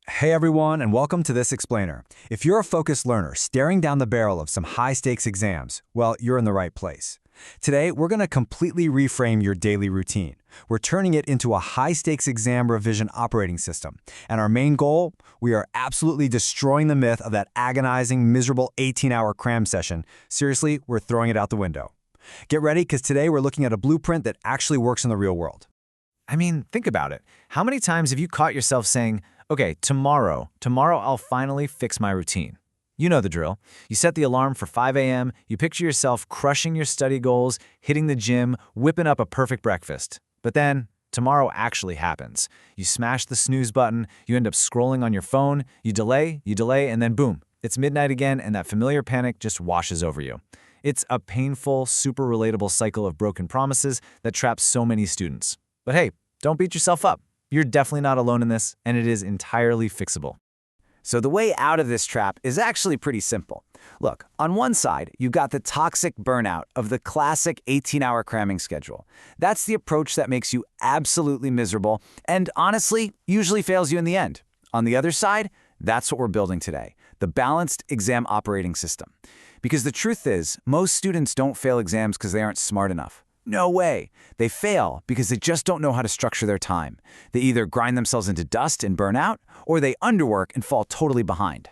Hey everyone, and welcome to This Explainer. If you're a focused learner staring down the barrel of some high-stakes exams, well, you're in the right place. Today, we're going to completely reframe your daily routine. We're turning it into a high-stakes exam revision operating system. And our main goal? We are absolutely destroying the myth of that agonizing, miserable 18-hour cram session. Seriously, we're throwing it out the window. Get ready, because today we're looking at a blueprint that actually works in the real world. I mean, think about it. How many times have you caught yourself saying, okay, tomorrow I'll finally fix my routine? You know the drill. You set the alarm for 5 a.m., you picture yourself crushing your study goals, hitting the gym, whipping up a perfect breakfast. But then, tomorrow actually happens. You smash the snooze button, you end up scrolling on your phone, you delay, and then boom, it's midnight again and that familiar panic just washes over you. It's a painful, super relatable cycle of broken promises that traps so many students. But hey, don't beat yourself up. You're definitely not alone in this, and it is entirely fixable. So the way out of this trap is actually pretty simple. Look, on one side, you've got the toxic burnout of the classic 18-hour cramming schedule. That's the approach that makes you absolutely miserable and, honestly, usually fails you in the end. On the other side, that's what we're building today, the balanced exam operating system. Because the truth is, most students don't fail exams because they aren't smart enough. No way. They fail because they just don't know how to structure their time. They either grind themselves into dust and burn out, or they underwork and fall totally behind.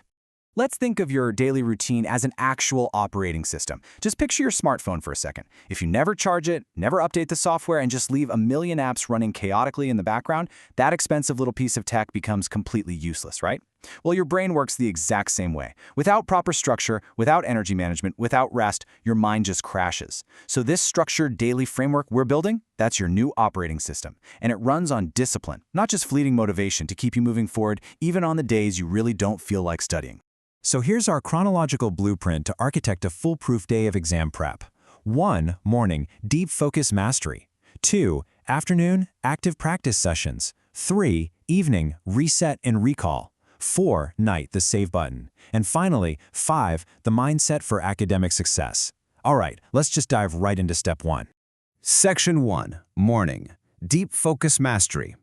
Let's think of your daily routine as an actual operating system. Just picture your smartphone for a second. If you never charge it, never update the software, and just leave a million apps running chaotically in the background, that expensive little piece of tech becomes completely useless, right? Well, your brain works the exact same way. Without proper structure, without energy management, without rest, your mind just crashes. So this structured daily framework we're building, that's your new operating system. And it runs on discipline, not just fleeting motivation to keep you moving forward, even on the days you really don't feel like studying. So here's our chronological blueprint to architect a foolproof day of exam prep. 1. Morning, deep focus mastery. 2. Afternoon, active practice sessions. 3. Evening, reset and recall. 4. Night, the save button. And finally, 5. The mindset for academic success. All right, let's just dive right into step 1. Section 1. Morning. Deep focus mastery.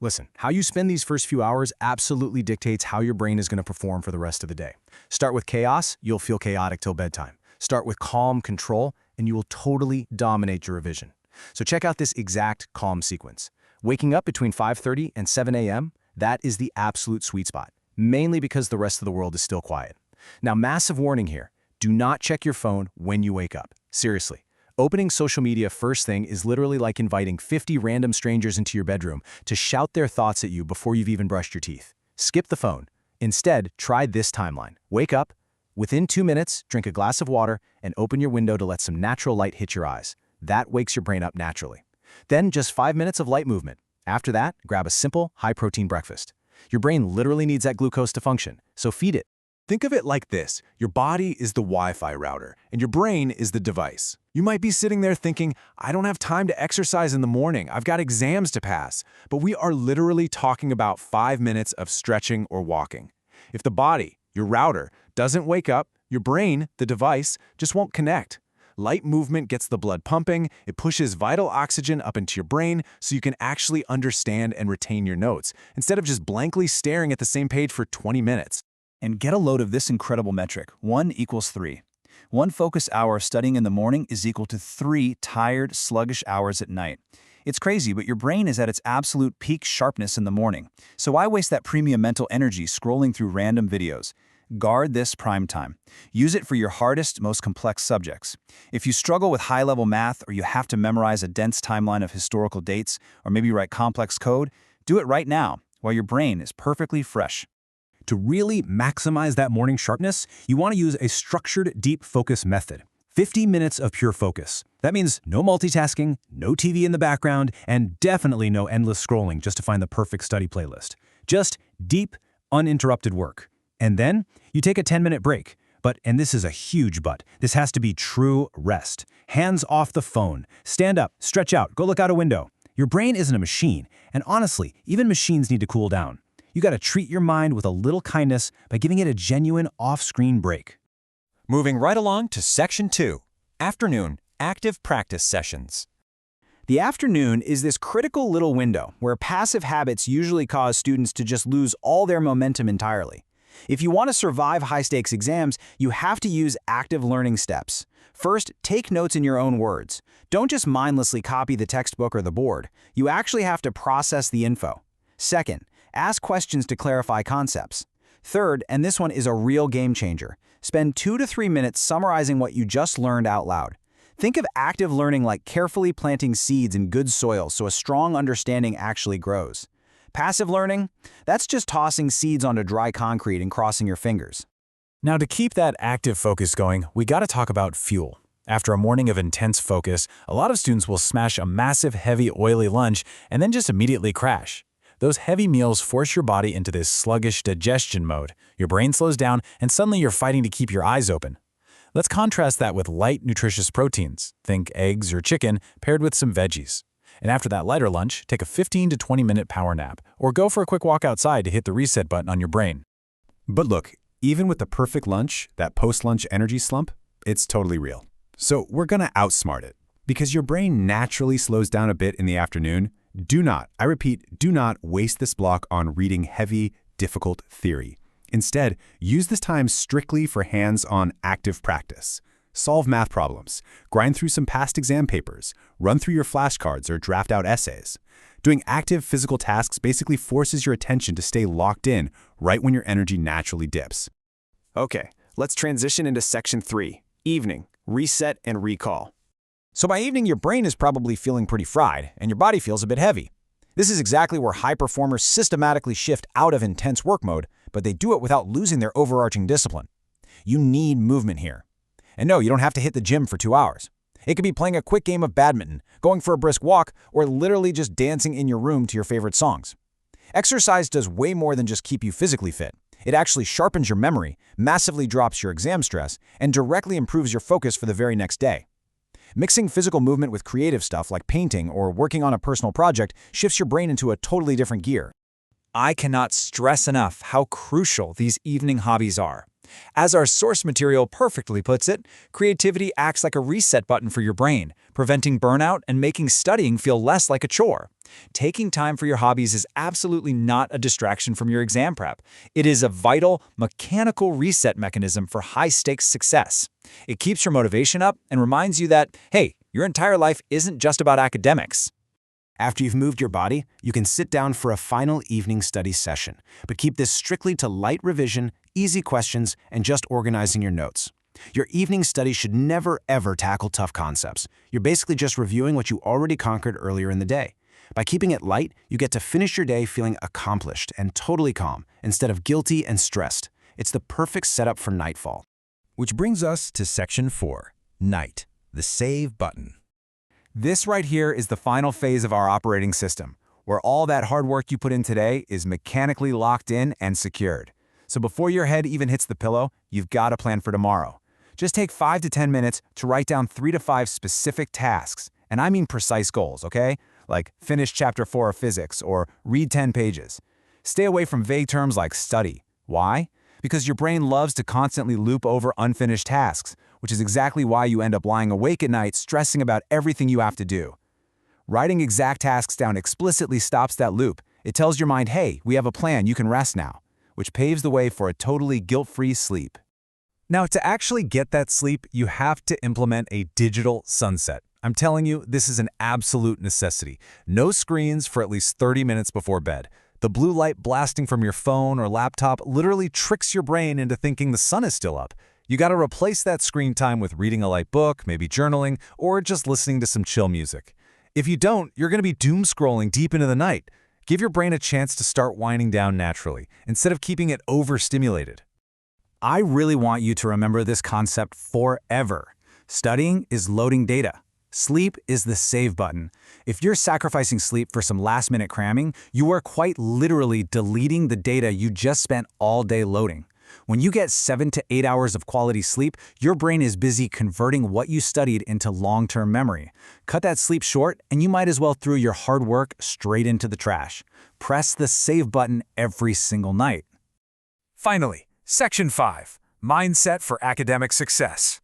Listen, how you spend these first few hours absolutely dictates how your brain is going to perform for the rest of the day. Start with chaos, you'll feel chaotic till bedtime. Start with calm control, and you will totally dominate your revision. So check out this exact calm sequence. Waking up between 5:30 and 7 a.m., that is the absolute sweet spot, mainly because the rest of the world is still quiet. Now, massive warning here. Do not check your phone when you wake up. Seriously. Opening social media first thing is literally like inviting 50 random strangers into your bedroom to shout their thoughts at you before you've even brushed your teeth. Skip the phone. Instead, try this timeline. Wake up, within 2 minutes, drink a glass of water, and open your window to let some natural light hit your eyes. That wakes your brain up naturally. Then just 5 minutes of light movement. After that, grab a simple, high-protein breakfast. Your brain literally needs that glucose to function, so feed it. Think of it like this. Your body is the Wi-Fi router, and your brain is the device. You might be sitting there thinking, I don't have time to exercise in the morning. I've got exams to pass. But we are literally talking about 5 minutes of stretching or walking. If the body, your router, doesn't wake up, your brain, the device, just won't connect. Light movement gets the blood pumping, it pushes vital oxygen up into your brain so you can actually understand and retain your notes, instead of just blankly staring at the same page for 20 minutes. And get a load of this incredible metric, 1 equals 3. 1 focused hour of studying in the morning is equal to 3 tired, sluggish hours at night. It's crazy, but your brain is at its absolute peak sharpness in the morning. So why waste that premium mental energy scrolling through random videos? Guard this prime time. Use it for your hardest, most complex subjects. If you struggle with high-level math or you have to memorize a dense timeline of historical dates or maybe write complex code, do it right now while your brain is perfectly fresh. To really maximize that morning sharpness, you want to use a structured deep focus method. 50 minutes of pure focus. That means no multitasking, no TV in the background, and definitely no endless scrolling just to find the perfect study playlist. Just deep, uninterrupted work. And then you take a 10-minute break. But, and this is a huge but, this has to be true rest. Hands off the phone. Stand up, stretch out, go look out a window. Your brain isn't a machine, and honestly, even machines need to cool down. You gotta treat your mind with a little kindness by giving it a genuine off-screen break. Moving right along to Section 2, Afternoon Active Practice Sessions. The afternoon is this critical little window where passive habits usually cause students to just lose all their momentum entirely. If you want to survive high-stakes exams, you have to use active learning steps. First, take notes in your own words. Don't just mindlessly copy the textbook or the board. You actually have to process the info. Second, ask questions to clarify concepts. Third, and this one is a real game changer, spend 2 to 3 minutes summarizing what you just learned out loud. Think of active learning like carefully planting seeds in good soil so a strong understanding actually grows. Passive learning? That's just tossing seeds onto dry concrete and crossing your fingers. Now, to keep that active focus going, we got to talk about fuel. After a morning of intense focus, a lot of students will smash a massive, heavy, oily lunch and then just immediately crash. Those heavy meals force your body into this sluggish digestion mode. Your brain slows down, and suddenly you're fighting to keep your eyes open. Let's contrast that with light, nutritious proteins. Think eggs or chicken paired with some veggies. And after that lighter lunch, take a 15 to 20-minute power nap, or go for a quick walk outside to hit the reset button on your brain. But look, even with the perfect lunch, that post-lunch energy slump, it's totally real. So we're gonna outsmart it. Because your brain naturally slows down a bit in the afternoon, do not, I repeat, do not waste this block on reading heavy, difficult theory. Instead, use this time strictly for hands-on active practice. Solve math problems, grind through some past exam papers, run through your flashcards or draft out essays. Doing active physical tasks basically forces your attention to stay locked in right when your energy naturally dips. Okay, let's transition into Section 3, Evening, Reset and Recall. So by evening, your brain is probably feeling pretty fried, and your body feels a bit heavy. This is exactly where high performers systematically shift out of intense work mode, but they do it without losing their overarching discipline. You need movement here. And no, you don't have to hit the gym for 2 hours. It could be playing a quick game of badminton, going for a brisk walk, or literally just dancing in your room to your favorite songs. Exercise does way more than just keep you physically fit. It actually sharpens your memory, massively drops your exam stress, and directly improves your focus for the very next day. Mixing physical movement with creative stuff like painting or working on a personal project shifts your brain into a totally different gear. I cannot stress enough how crucial these evening hobbies are. As our source material perfectly puts it, creativity acts like a reset button for your brain, preventing burnout and making studying feel less like a chore. Taking time for your hobbies is absolutely not a distraction from your exam prep. It is a vital, mechanical reset mechanism for high-stakes success. It keeps your motivation up and reminds you that, hey, your entire life isn't just about academics. After you've moved your body, you can sit down for a final evening study session, but keep this strictly to light revision, easy questions, and just organizing your notes. Your evening study should never, ever tackle tough concepts. You're basically just reviewing what you already conquered earlier in the day. By keeping it light, you get to finish your day feeling accomplished and totally calm, instead of guilty and stressed. It's the perfect setup for nightfall. Which brings us to Section 4, Night, the Save button. This right here is the final phase of our operating system, where all that hard work you put in today is mechanically locked in and secured. So before your head even hits the pillow, you've got a plan for tomorrow. Just take 5 to 10 minutes to write down 3 to 5 specific tasks, and I mean precise goals, okay? Like finish chapter 4 of physics or read 10 pages. Stay away from vague terms like study. Why? Because your brain loves to constantly loop over unfinished tasks, which is exactly why you end up lying awake at night stressing about everything you have to do. Writing exact tasks down explicitly stops that loop. It tells your mind, hey, we have a plan, you can rest now, which paves the way for a totally guilt-free sleep. Now, to actually get that sleep, you have to implement a digital sunset. I'm telling you, this is an absolute necessity. No screens for at least 30 minutes before bed. The blue light blasting from your phone or laptop literally tricks your brain into thinking the sun is still up. You gotta replace that screen time with reading a light book, maybe journaling, or just listening to some chill music. If you don't, you're gonna be doom scrolling deep into the night. Give your brain a chance to start winding down naturally, instead of keeping it overstimulated. I really want you to remember this concept forever. Studying is loading data. Sleep is the save button. If you're sacrificing sleep for some last-minute cramming, you are quite literally deleting the data you just spent all day loading. When you get 7 to 8 hours of quality sleep, your brain is busy converting what you studied into long-term memory. Cut that sleep short, and you might as well throw your hard work straight into the trash. Press the save button every single night. Finally, Section 5, Mindset for Academic Success.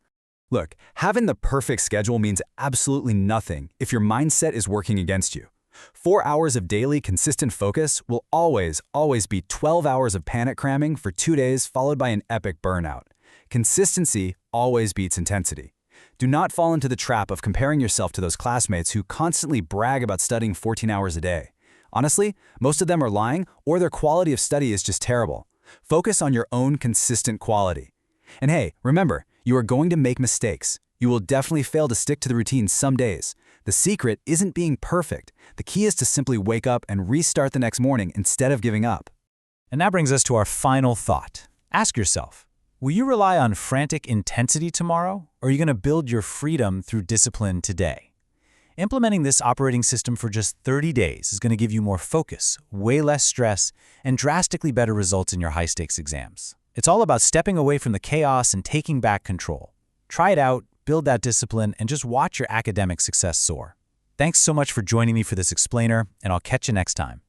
Look, having the perfect schedule means absolutely nothing if your mindset is working against you. 4 hours of daily consistent focus will always beat 12 hours of panic cramming for 2 days followed by an epic burnout. Consistency always beats intensity. Do not fall into the trap of comparing yourself to those classmates who constantly brag about studying 14 hours a day. Honestly, most of them are lying or their quality of study is just terrible. Focus on your own consistent quality. And hey, remember, you are going to make mistakes. You will definitely fail to stick to the routine some days. The secret isn't being perfect. The key is to simply wake up and restart the next morning instead of giving up. And that brings us to our final thought. Ask yourself, will you rely on frantic intensity tomorrow, or are you going to build your freedom through discipline today? Implementing this operating system for just 30 days is going to give you more focus, way less stress, and drastically better results in your high-stakes exams. It's all about stepping away from the chaos and taking back control. Try it out, build that discipline, and just watch your academic success soar. Thanks so much for joining me for this explainer, and I'll catch you next time.